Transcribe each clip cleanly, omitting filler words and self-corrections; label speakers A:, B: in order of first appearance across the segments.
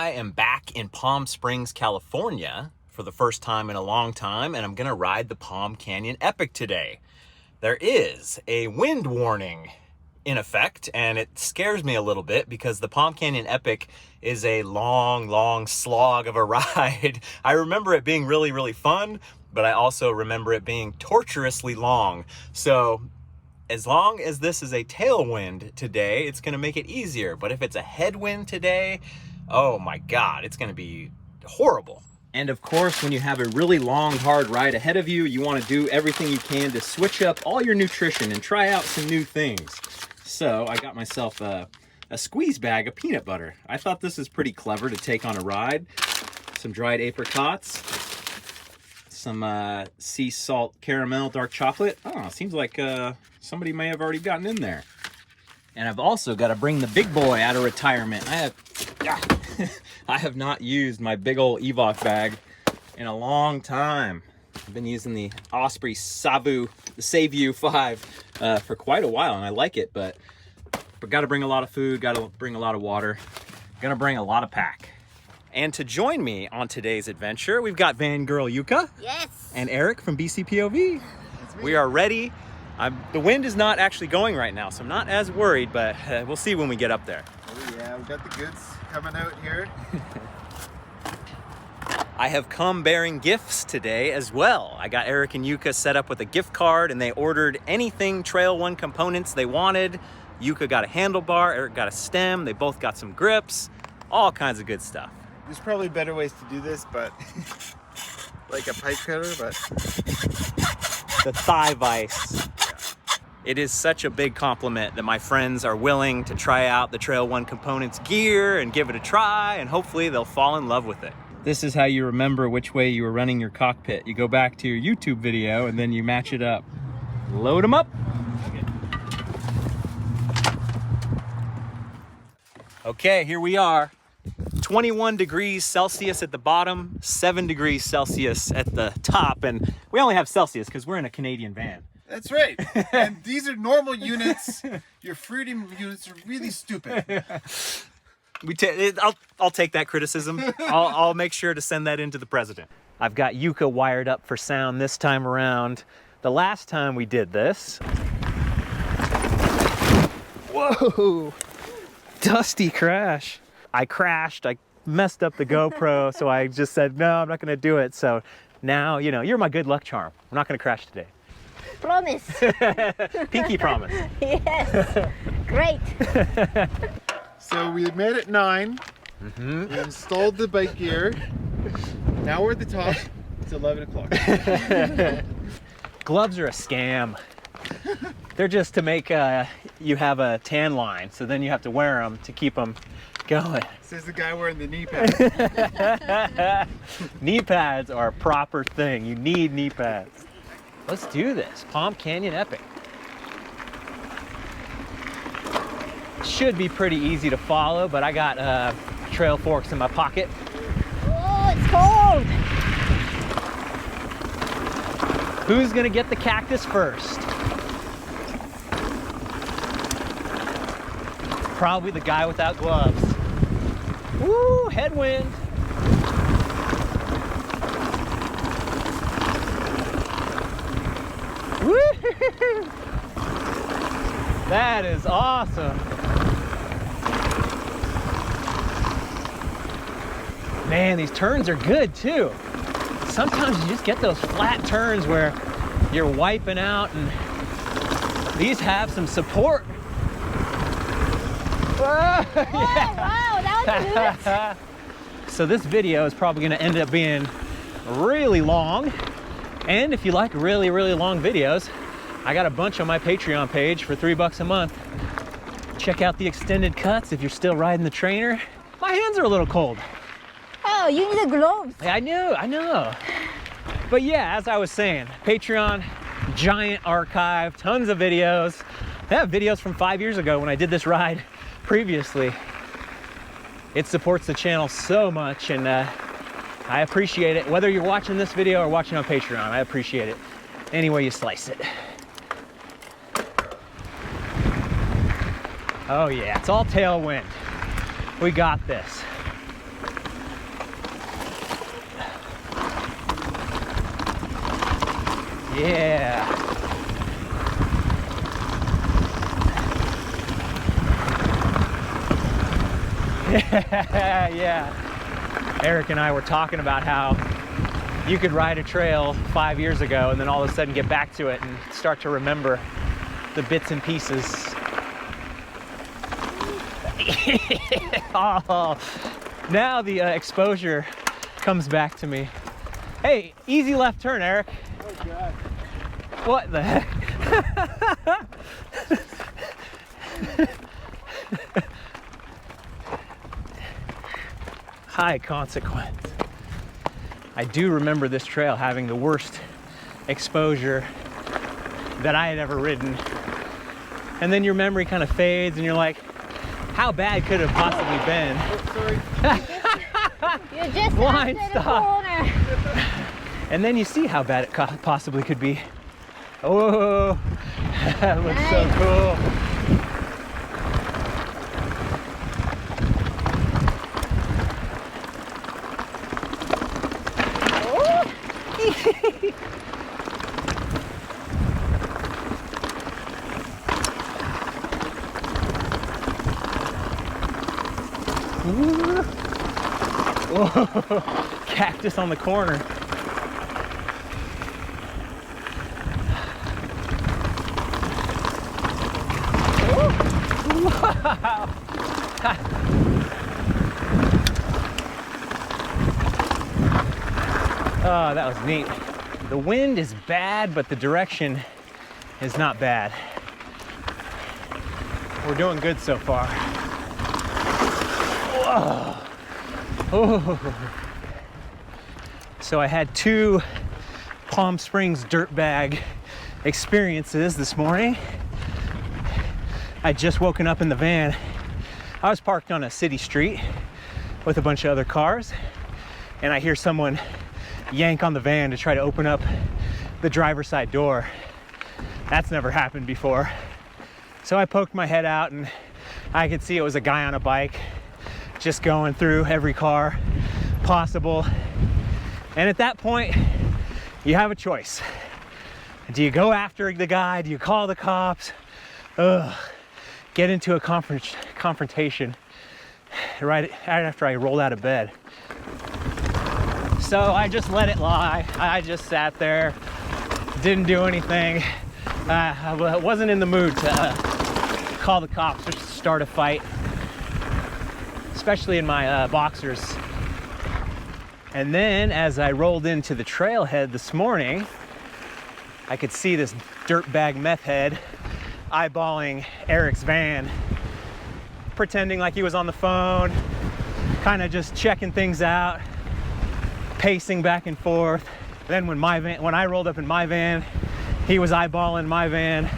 A: I am back in Palm Springs, California for the first time in a long time, and I'm gonna ride the Palm Canyon Epic today. There is a wind warning in effect, and it scares me a little bit because the Palm Canyon Epic is a long slog of a ride. I remember it being really fun, but I also remember it being torturously long. So as long as this is a tailwind today, it's gonna make it easier. But if it's a headwind today, oh my God, it's gonna be horrible. And of course, when you have a really long, hard ride ahead of you, you wanna do everything you can to switch up all your nutrition and try out some new things. So I got myself a squeeze bag of peanut butter. I thought this is pretty clever to take on a ride. Some dried apricots, some sea salt caramel dark chocolate. Oh, seems like somebody may have already gotten in there. And I've also got to bring the big boy out of retirement. I have not used my big old Evoc bag in a long time. I've been using the Osprey Savu 5 for quite a while, and I like it, but got to bring a lot of food, got to bring a lot of water, gonna bring a lot of pack. And to join me on today's adventure, we've got van girl Yuka.
B: Yes.
A: And Eric from BCPOV. We are ready. The wind is not actually going right now, so I'm not as worried, but we'll see when we get up there.
C: Oh yeah, we've got the goods coming out here.
A: I have come bearing gifts today as well. I got Eric and Yuka set up with a gift card, and they ordered anything Trail 1 components they wanted. Yuka got a handlebar, Eric got a stem, they both got some grips, all kinds of good stuff.
C: There's probably better ways to do this, but like a pipe cutter, but
A: the thigh vise. It is such a big compliment that my friends are willing to try out the Trail 1 components gear and give it a try, and hopefully they'll fall in love with it. This is how you remember which way you were running your cockpit. You go back to your YouTube video and then you match it up. Load them up. Okay, here we are. 21 degrees Celsius at the bottom, 7 degrees Celsius at the top, and we only have Celsius because we're in a Canadian van.
C: that's right. And these are normal units. Your fruity units are really stupid.
A: I'll take that criticism. I'll make sure to send that into the president. I've got Yuka wired up for sound this time around. The last time we did this, whoa, dusty crash. I crashed, I messed up the GoPro, so I just said, no, I'm not gonna do it. So now, you know, you're my good luck charm. I'm not gonna crash today.
B: Promise.
A: Pinky promise.
B: Yes. Great.
C: So we made it 9.
A: Mm-hmm.
C: We installed the bike gear. Now we're at the top. It's 11 o'clock.
A: Gloves are a scam. They're just to make you have a tan line, so then you have to wear them to keep them going.
C: Says the guy wearing the knee pads.
A: Knee pads are a proper thing. You need knee pads. Let's do this. Palm Canyon Epic. Should be pretty easy to follow, but I got trail forks in my pocket.
B: Oh, it's cold.
A: Who's gonna get the cactus first? Probably the guy without gloves. Woo, headwind. Woo! That is awesome. Man, these turns are good too. Sometimes you just get those flat turns where you're wiping out, and these have some support.
B: Oh, wow, that was good.
A: So this video is probably going to end up being really long. And if you like really long videos, I got a bunch on my Patreon page for $3 a month. Check out the extended cuts if you're still riding the trainer. My hands are a little cold.
B: Oh, you need the gloves.
A: I know. But yeah, as I was saying, Patreon, giant archive, tons of videos. I have videos from 5 years ago when I did this ride previously. It supports the channel so much, and I appreciate it. Whether you're watching this video or watching on Patreon, I appreciate it. Any way you slice it. Oh yeah, it's all tailwind. We got this.
D: Yeah. Yeah. Eric and I were talking about how you could ride a trail 5 years ago and then all of a sudden get back to it and start to remember the bits and pieces. Oh, now the exposure comes back to me. Hey, easy left turn, Eric.
C: Oh God.
D: What the heck? High consequence. I do remember this trail having the worst exposure that I had ever ridden. And then your memory kind of fades and you're like, how bad could it have possibly been?
C: Oh, sorry.
B: You just
D: Blind
B: after the
D: stop.
B: corner.
D: And then you see how bad it possibly could be. Oh, that looks so
B: Nice.
D: cool. Whoa, cactus on the corner. Wow. Oh, that was neat. The wind is bad, but the direction is not bad. We're doing good so far. Whoa. Oh. So I had 2 Palm Springs dirt bag experiences this morning. I'd just woken up in the van. I was parked on a city street with a bunch of other cars, and I hear someone yank on the van to try to open up the driver's side door. That's never happened before. So I poked my head out and I could see it was a guy on a bike just going through every car possible. And at that point, you have a choice. Do you go after the guy? Do you call the cops? Ugh. Get into a confrontation right after I rolled out of bed. So I just let it lie. I just sat there, didn't do anything. I wasn't in the mood to call the cops or start a fight, especially in my boxers. And then as I rolled into the trailhead this morning, I could see this dirtbag meth head eyeballing Eric's van, pretending like he was on the phone, kind of just checking things out, pacing back and forth. Then when I rolled up in my van, he was eyeballing my van.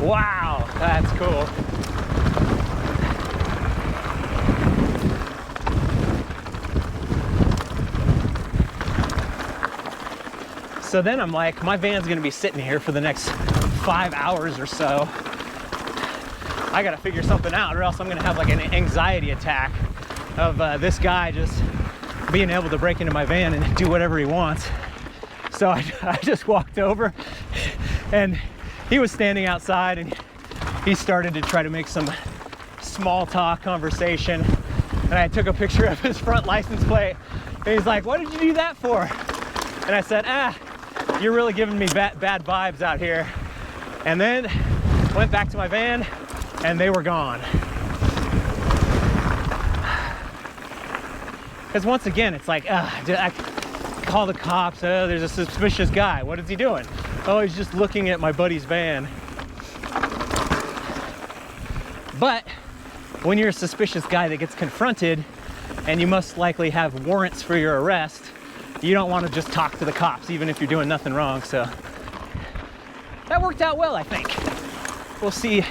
D: Wow, that's cool. So then I'm like, my van's gonna be sitting here for the next 5 hours or so. I gotta figure something out, or else I'm gonna have like an anxiety attack of this guy just being able to break into my van and do whatever he wants. So I just walked over, and he was standing outside, and he started to try to make some small talk conversation. And I took a picture of his front license plate, and he's like, "What did you do that for?" And I said, "You're really giving me bad vibes out here." And then went back to my van, and they were gone. Because once again, it's like, did I call the cops? There's a suspicious guy. What is he doing? Oh, he's just looking at my buddy's van. But when you're a suspicious guy that gets confronted, and you most likely have warrants for your arrest, you don't want to just talk to the cops, even if you're doing nothing wrong. So that worked out well, I think. We'll see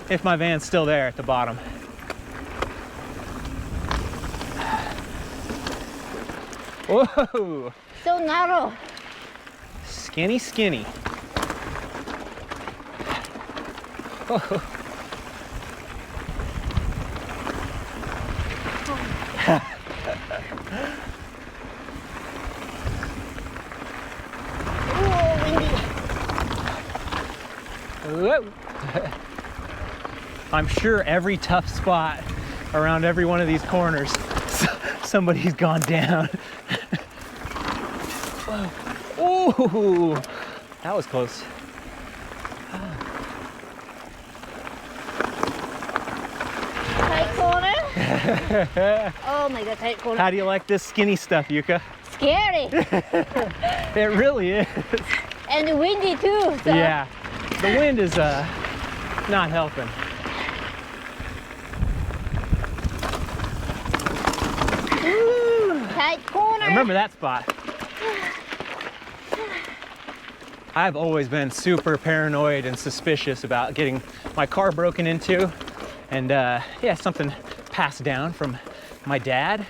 D: if my van's still there at the bottom. Whoa!
B: So narrow.
D: Skinny, skinny. Whoa. Whoa. I'm sure every tough spot around every one of these corners, somebody's gone down. Ooh, that was close.
B: Tight corner. Oh my god, tight corner.
D: How do you like this skinny stuff, Yuka?
B: Scary.
D: It really is.
B: And windy too. So.
D: Yeah, the wind is not helping.
B: Tight corner.
D: I remember that spot. I've always been super paranoid and suspicious about getting my car broken into, and yeah, something passed down from my dad,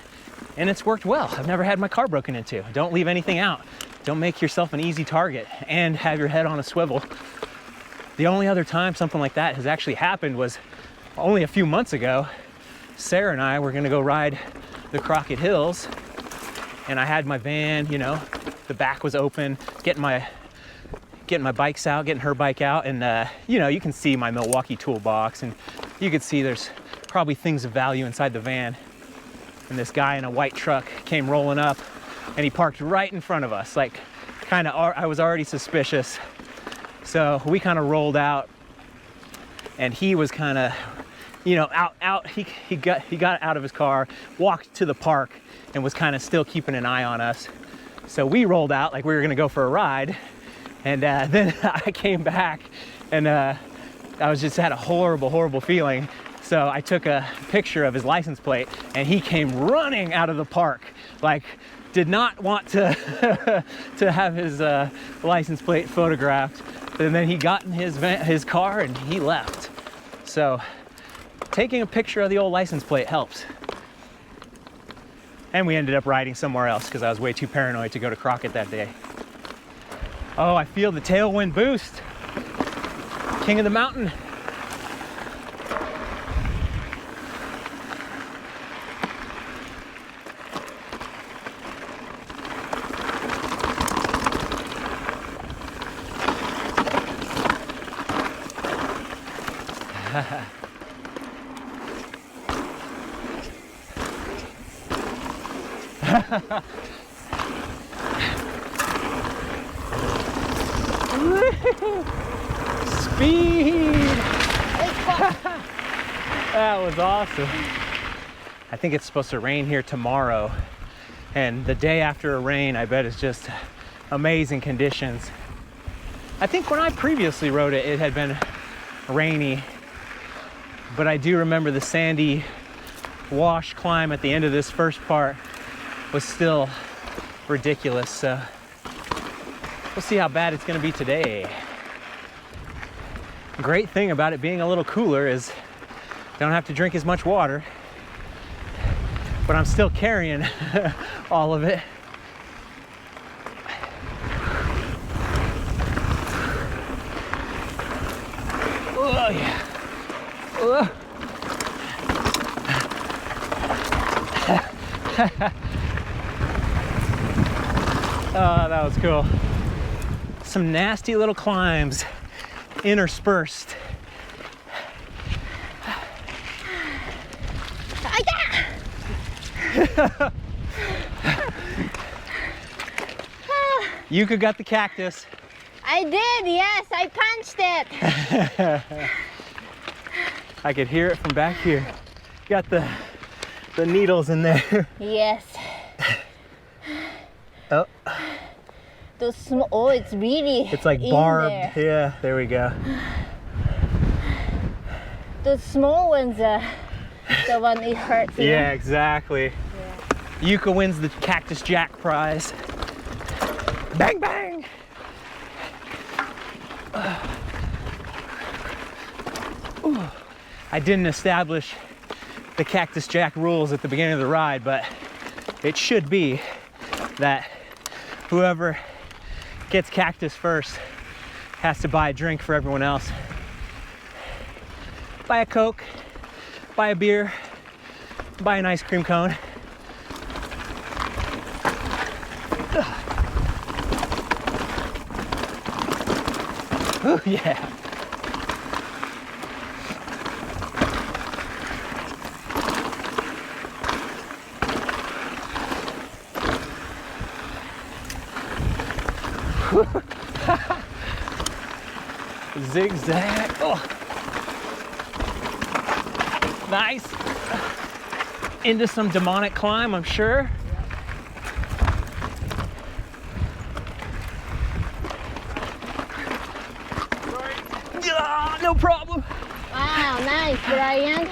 D: and it's worked well. I've never had my car broken into. Don't leave anything out. Don't make yourself an easy target and have your head on a swivel. The only other time something like that has actually happened was only a few months ago. Sarah and I were gonna go ride the Crockett Hills, and I had my van, you know, the back was open, getting my bikes out, getting her bike out, and you know, you can see my Milwaukee toolbox, and you can see there's probably things of value inside the van. And this guy in a white truck came rolling up, and he parked right in front of us. Like, kind of, I was already suspicious. So we kind of rolled out, and he was kind of, you know, he got out of his car, walked to the park, and was kind of still keeping an eye on us. So we rolled out like we were gonna go for a ride. And then I came back, and I was just had a horrible feeling. So I took a picture of his license plate, and he came running out of the park, like did not want to to have his license plate photographed. And then he got in his car and he left. So taking a picture of the old license plate helps. And we ended up riding somewhere else because I was way too paranoid to go to Crockett that day. Oh, I feel the tailwind boost. King of the mountain. Speed! That was awesome. I think it's supposed to rain here tomorrow, and the day after a rain, I bet it's just amazing conditions. I think when I previously rode it, it had been rainy, but I do remember the sandy wash climb at the end of this first part was still ridiculous. So we'll see how bad it's going to be today. Great thing about it being a little cooler is don't have to drink as much water, but I'm still carrying all of it. Oh yeah. Oh. Oh, that was cool. Some nasty little climbs interspersed. Yuka got the cactus.
B: I did, yes, I punched it.
D: I could hear it from back here. Got the needles in there.
B: Yes.
D: Oh.
B: Oh, it's really
D: It's like
B: in
D: barbed.
B: there.
D: Yeah, there we go.
B: Those small ones are the one it hurts. you know?
D: Yeah, exactly.
B: Yeah.
D: Yuka wins the Cactus Jack prize. Bang, bang! I didn't establish the Cactus Jack rules at the beginning of the ride, but it should be that whoever gets cactus first has to buy a drink for everyone else. Buy a Coke, buy a beer, buy an ice cream cone. Oh yeah. Zigzag. Oh. Nice. Into some demonic climb, I'm sure. No problem.
B: Wow, nice, Brian.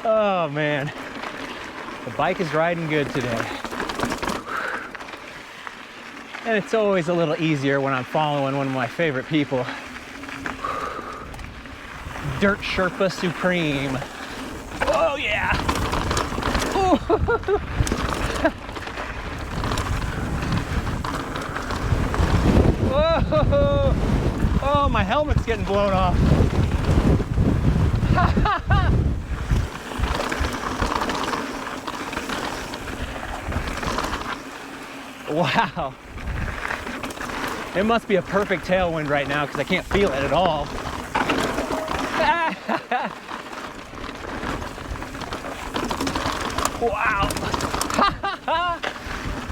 D: Oh man, the bike is riding good today. And it's always a little easier when I'm following one of my favorite people. Dirt Sherpa Supreme. Oh yeah. Whoa. Oh, my helmet's getting blown off. Wow. It must be a perfect tailwind right now because I can't feel it at all. Wow.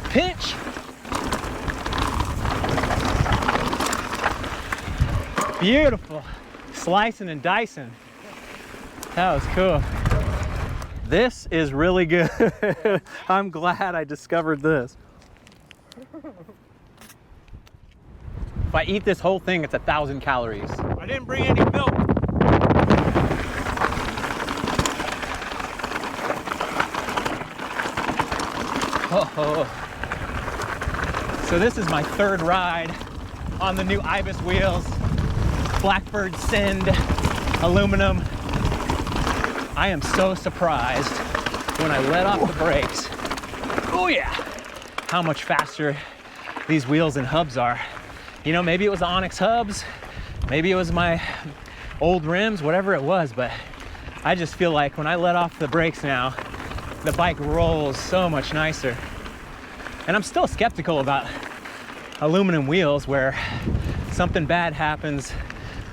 D: Pinch. Beautiful. Slicing and dicing. That was cool. This is really good. I'm glad I discovered this. If I eat this whole thing, it's 1,000 calories.
A: I didn't bring any milk.
D: Oh. So this is my third ride on the new Ibis wheels. Blackbird Send aluminum. I am so surprised when I let off the brakes. Oh yeah, how much faster these wheels and hubs are. You know, maybe it was the Onyx hubs, maybe it was my old rims, whatever it was, but I just feel like when I let off the brakes now, the bike rolls so much nicer. And I'm still skeptical about aluminum wheels where something bad happens,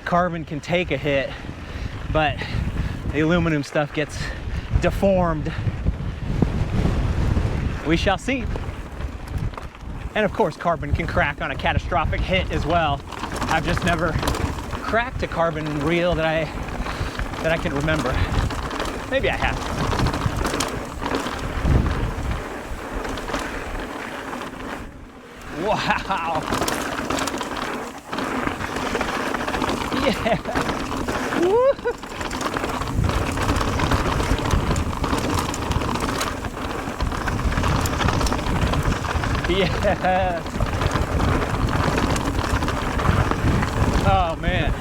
D: carbon can take a hit, but the aluminum stuff gets deformed. We shall see. And of course, carbon can crack on a catastrophic hit as well. I've just never cracked a carbon reel that I can remember. Maybe I have. Wow. Yeah. Woo. Yes. Oh man.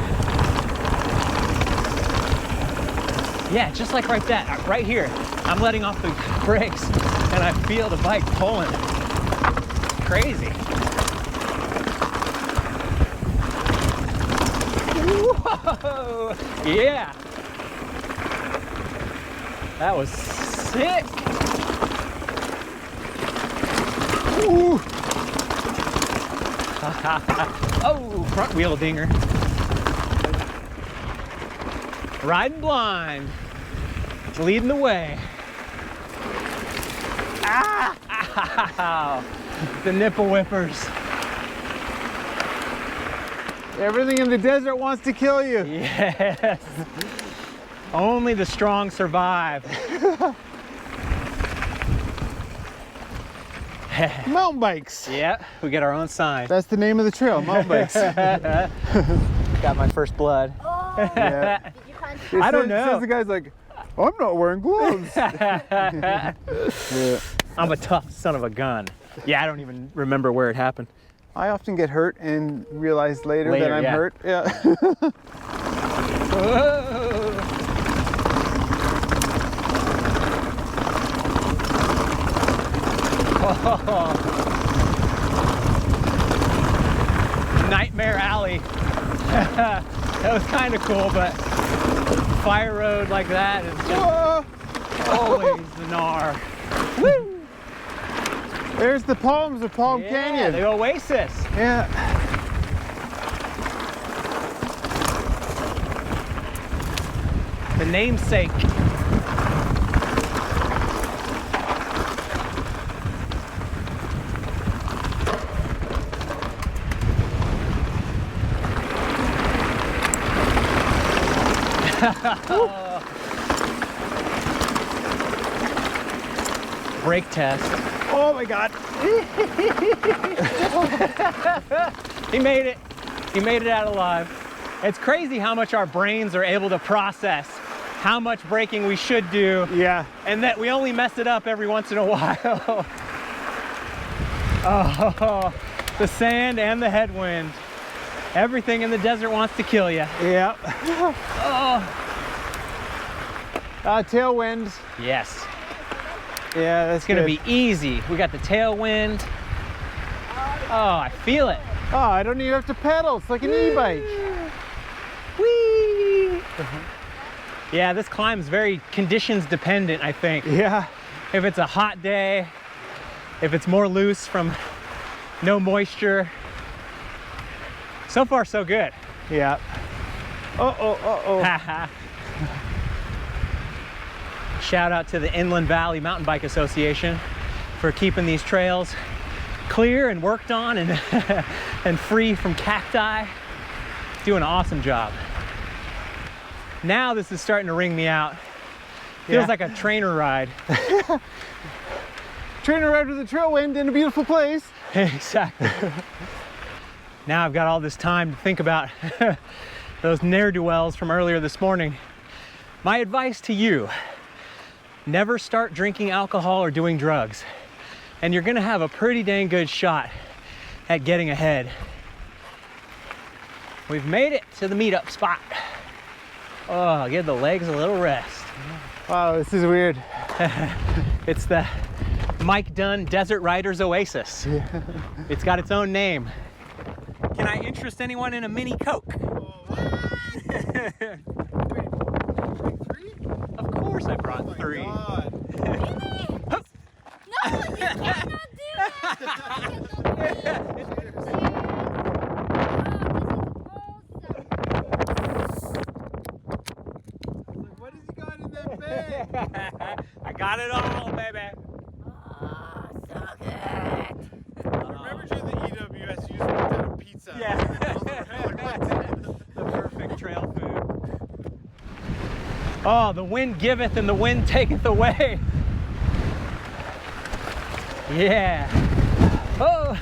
D: Yeah, just like right that, right here. I'm letting off the brakes and I feel the bike pulling. Crazy. Whoa! Yeah. That was sick. Ooh. Oh, front wheel dinger. Riding blind. Leading the way. Ah! Ow. The nipple whippers.
C: Everything in the desert wants to kill you.
D: Yes. Only the strong survive.
C: Mountain bikes.
D: Yeah, we get our own sign.
C: That's the name of the trail, mountain bikes.
D: Got my first blood.
C: Yeah.
B: Did you punch?
D: I don't know.
C: Says the guy's like, I'm not wearing gloves. Yeah.
D: I'm a tough son of a gun. Yeah, I don't even remember where it happened.
C: I often get hurt and realize later
D: Later,
C: that I'm
D: yeah.
C: hurt. Yeah.
D: Nightmare Alley. That was kind of cool, but fire road like that is just Always the gnar. Woo!
C: There's the palms of Palm
D: Yeah,
C: Canyon.
D: the oasis.
C: Yeah.
D: The namesake. Brake test.
C: Oh my God.
D: He made it. He made it out alive. It's crazy how much our brains are able to process how much braking we should do,
C: Yeah.
D: and that we only mess it up every once in a while. Oh, the sand and the headwind. Everything in the desert wants to kill you.
C: Yeah.
D: Oh.
C: Tailwind.
D: Yes,
C: Yeah, that's
D: it's gonna
C: good.
D: be easy. We got the tailwind. Oh, I feel it.
C: Oh, I don't even have to pedal. It's like an e-bike.
D: Whee! Yeah, this climb is very conditions dependent, I think.
C: Yeah.
D: If it's a hot day, if it's more loose from no moisture. So far, so good.
C: Yeah. Uh-oh.
D: Shout out to the Inland Valley Mountain Bike Association for keeping these trails clear and worked on and, and free from cacti. Doing an awesome job. Now this is starting to ring me out. Feels
C: Yeah.
D: like a trainer ride.
C: Trainer ride with a trailwind in a beautiful place.
D: Exactly. Now I've got all this time to think about those ne'er-do-wells from earlier this morning. My advice to you, never start drinking alcohol or doing drugs. And you're gonna have a pretty dang good shot at getting ahead. We've made it to the meetup spot. Oh, give the legs a little rest.
C: Wow, this is weird.
D: It's the Mike Dunn Desert Riders Oasis. It's got its own name. Can I interest anyone in a mini Coke? Of course I brought 3.
B: No, you cannot do that.
C: What has he got in that bag?
D: I got it all, baby.
B: Oh, so good.
C: Remember during the EWS, you used to put down a pizza.
D: The perfect trail food. Oh, the wind giveth and the wind taketh away. Yeah. Oh.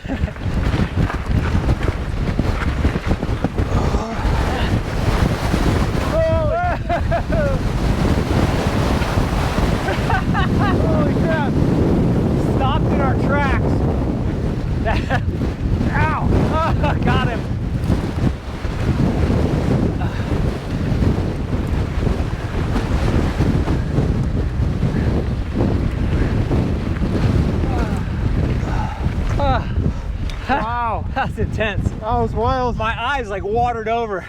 C: Holy crap.
D: Stopped in our tracks. Ow! Oh, got him.
C: Wow.
D: That's intense.
C: That was wild.
D: My eyes like watered over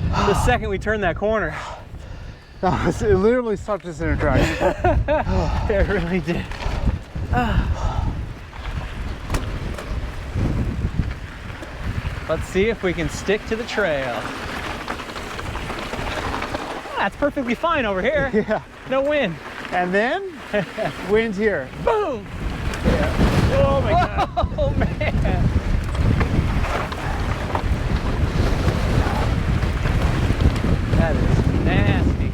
D: the second we turned that corner.
C: It literally stopped us in our tracks.
D: It really did. Let's see if we can stick to the trail. That's perfectly fine over here.
C: Yeah.
D: No wind.
C: And then, wind here.
D: Boom!
C: Oh my God.
D: Oh man! That is nasty.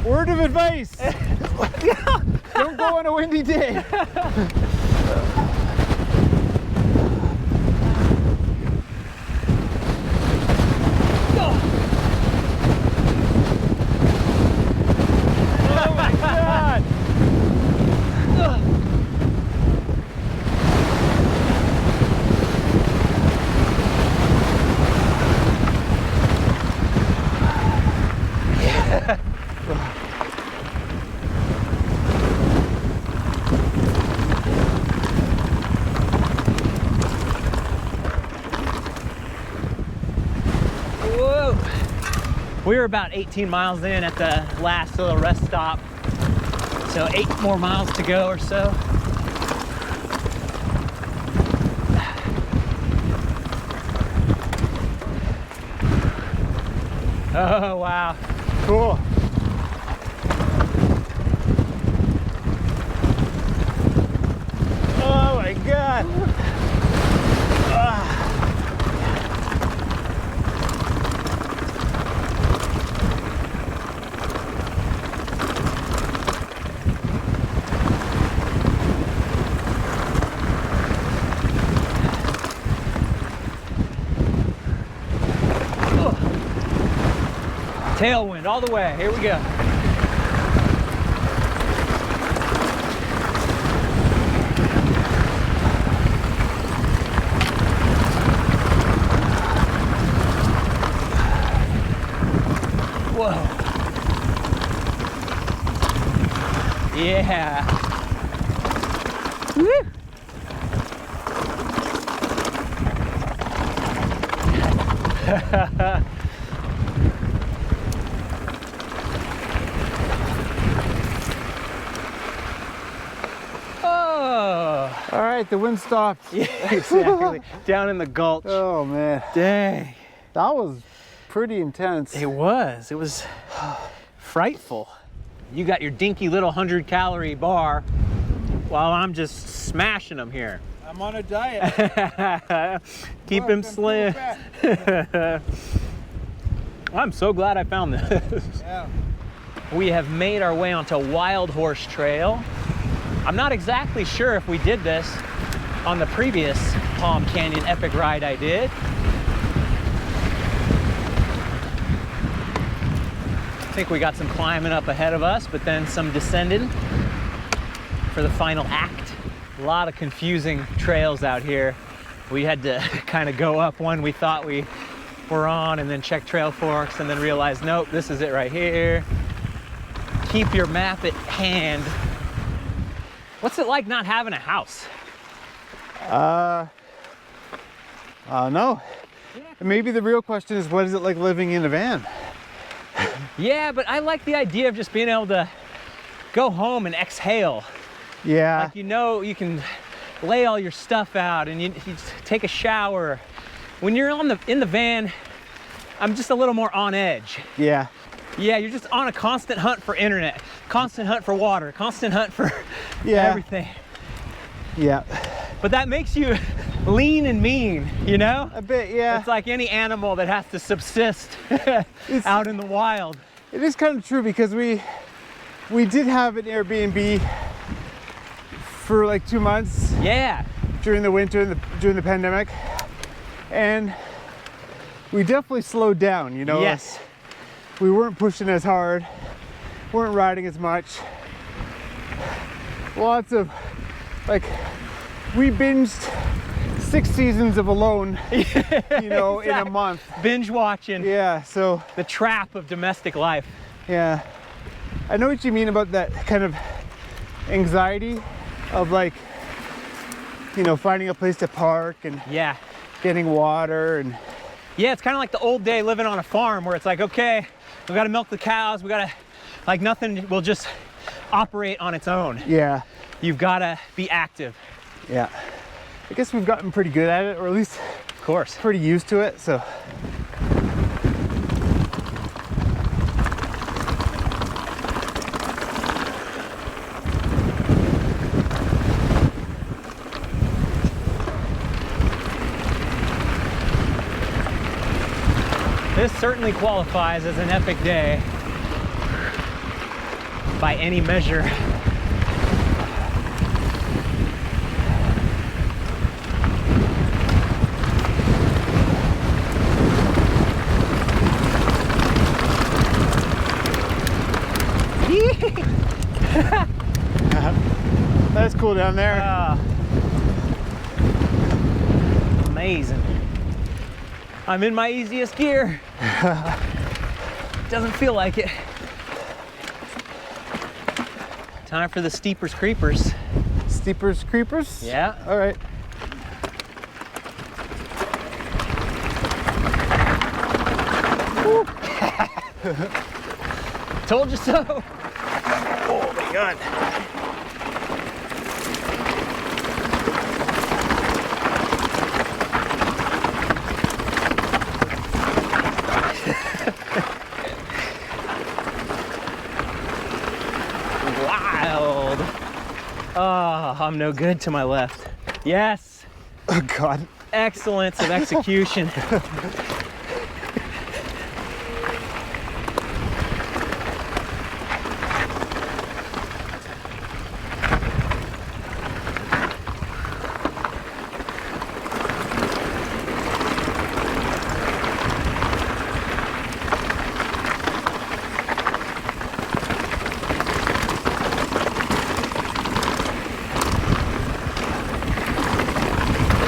C: Word of advice. Don't go on a windy day.
D: Oh my God! We were about 18 miles in at the last little rest stop. So 8 more miles to go or so. Oh, wow.
C: Cool.
D: Oh my God. Tailwind all the way. Here we go. Whoa. Yeah. Woo.
C: All right, the wind stopped.
D: Yeah, exactly. Down in the gulch.
C: Oh man,
D: Dang.
C: that was pretty intense.
D: It was frightful. You got your dinky little 100-calorie bar while I'm just smashing them here.
C: I'm on a diet.
D: Keep him slim. I'm so glad I found this.
C: Yeah.
D: We have made our way onto Wild Horse Trail. I'm not exactly sure if we did this on the previous Palm Canyon epic ride I did. I think we got some climbing up ahead of us, but then some descending for the final act. A lot of confusing trails out here. We had to kind of go up one we thought we were on and then check trail forks and then realize, nope, this is it right here. Keep your map at hand. What's it like not having a house?
C: No. Maybe the real question is, what is it like living in a van?
D: Yeah, but I like the idea of just being able to go home and exhale.
C: Yeah.
D: Like, you know, you can lay all your stuff out and you just take a shower. When you're in the van, I'm just a little more on edge.
C: Yeah.
D: Yeah, you're just on a constant hunt for internet, constant hunt for water, constant hunt for everything.
C: Yeah.
D: But that makes you lean and mean, you know?
C: A bit, yeah.
D: It's like any animal that has to subsist out in the wild.
C: It is kind of true, because we did have an Airbnb for like 2 months.
D: Yeah.
C: During the winter, during the pandemic, and we definitely slowed down, you know?
D: Yes.
C: We weren't pushing as hard, weren't riding as much. Lots of, like, we binged 6 seasons of Alone, you know, in a month.
D: Binge watching.
C: Yeah, so.
D: The trap of domestic life.
C: Yeah. I know what you mean about that kind of anxiety of, like, you know, finding a place to park and getting water and.
D: Yeah, it's kind of like the old day living on a farm where it's like, okay, we got to milk the cows, we got to, like, nothing will just operate on its own.
C: Yeah.
D: You've got to be active.
C: Yeah. I guess we've gotten pretty good at it, or at least,
D: of course,
C: pretty used to it, so.
D: This certainly qualifies as an epic day by any measure.
C: That's cool down there.
D: Amazing. I'm in my easiest gear. Doesn't feel like it. Time for the steepers creepers.
C: Steepers creepers?
D: Yeah.
C: All right.
D: Told you so. Oh my God. Wild. Oh, I'm no good to my left. Yes.
C: Oh God.
D: Excellence of execution.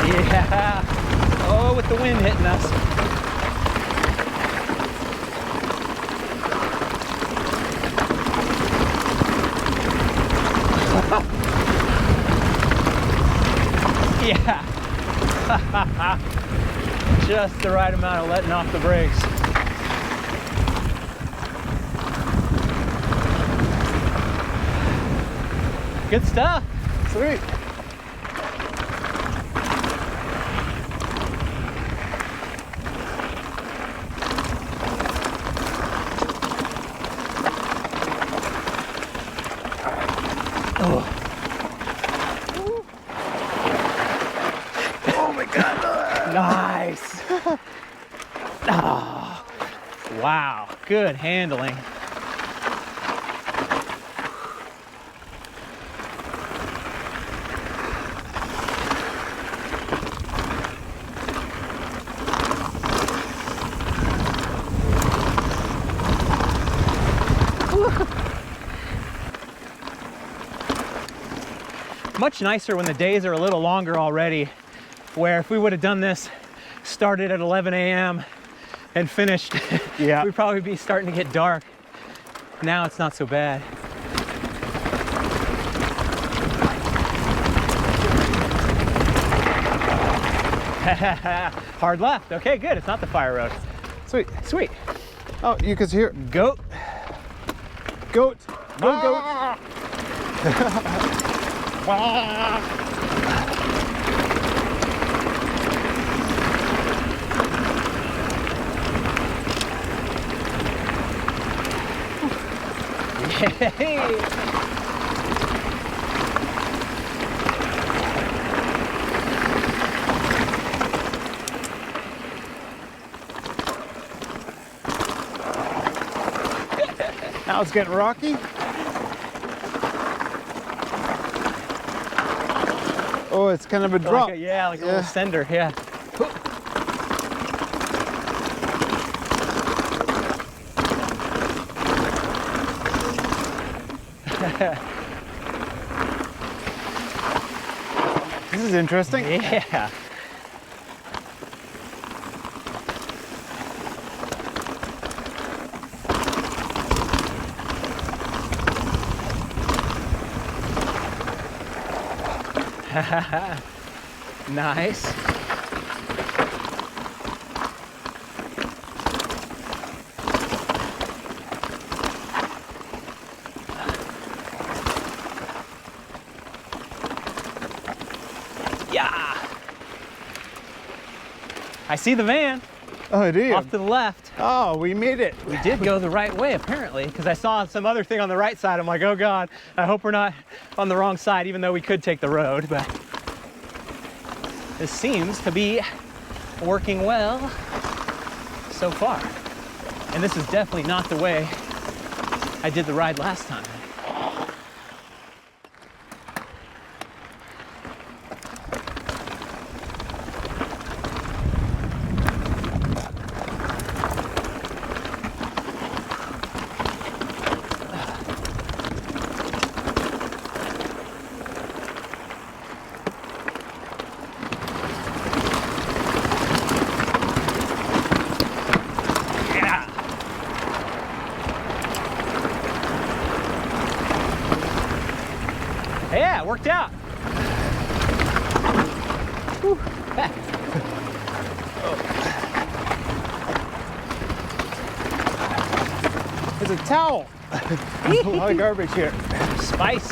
D: Yeah. Oh, with the wind hitting us. Yeah. Just the right amount of letting off the brakes. Good stuff.
C: Sweet.
D: Oh my God. Nice. Oh, wow. Good handling. Much nicer when the days are a little longer already, where if we would have done this, started at 11 a.m. and finished,
C: Yeah.
D: we'd probably be starting to get dark. Now it's not so bad. Hard left. Okay, good. It's not the fire road.
C: Sweet.
D: Sweet.
C: Oh, you can hear
D: Goat.
C: goat. Go goat.
D: Yay.
C: Now it's getting rocky. Oh, it's kind of a drop.
D: Like a little sender, yeah.
C: This is interesting.
D: Yeah. Nice. Yeah. I see the van
C: Oh, do you?
D: off to the left.
C: Oh, we made it.
D: We did go the right way, apparently, because I saw some other thing on the right side. I'm like, oh God, I hope we're not on the wrong side, even though we could take the road. But this seems to be working well so far. And this is definitely not the way I did the ride last time. Yeah, it worked out. Whew.
C: It's a towel. There's a lot of garbage here.
D: Spice.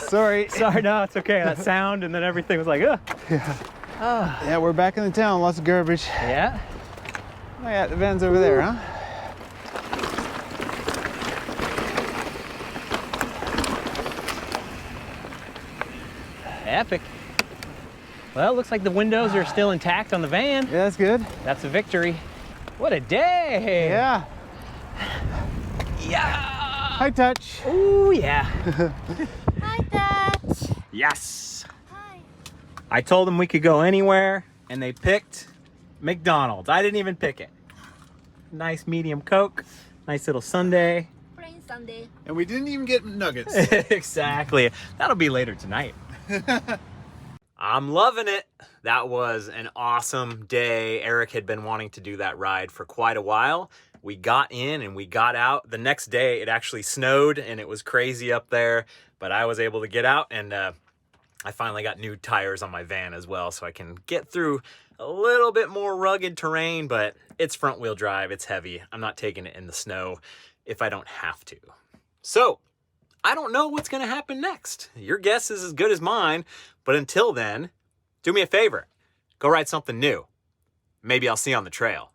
C: Sorry.
D: Sorry, no, it's okay. That sound and then everything was like, ugh.
C: Yeah, we're back in the town. Lots of garbage.
D: Yeah.
C: Oh yeah, the van's over there, huh?
D: Epic. Well, looks like the windows are still intact on the van.
C: Yeah, that's good.
D: That's a victory. What a day.
C: Yeah.
D: Yeah.
C: High touch.
D: Ooh, yeah.
B: Hi, Touch.
A: Yes.
B: Hi.
A: I told them we could go anywhere, and they picked McDonald's. I didn't even pick it. Nice medium Coke, nice little sundae.
B: Plain Sunday.
C: And we didn't even get nuggets.
A: Exactly. That'll be later tonight. I'm loving it. That was an awesome day. Eric had been wanting to do that ride for quite a while. We got in and we got out. The next day, it actually snowed and it was crazy up there, but I was able to get out, and I finally got new tires on my van as well, so I can get through a little bit more rugged terrain, but it's front wheel drive. It's heavy. I'm not taking it in the snow if I don't have to. So I don't know what's going to happen next. Your guess is as good as mine, but until then, do me a favor. Go ride something new. Maybe I'll see you on the trail.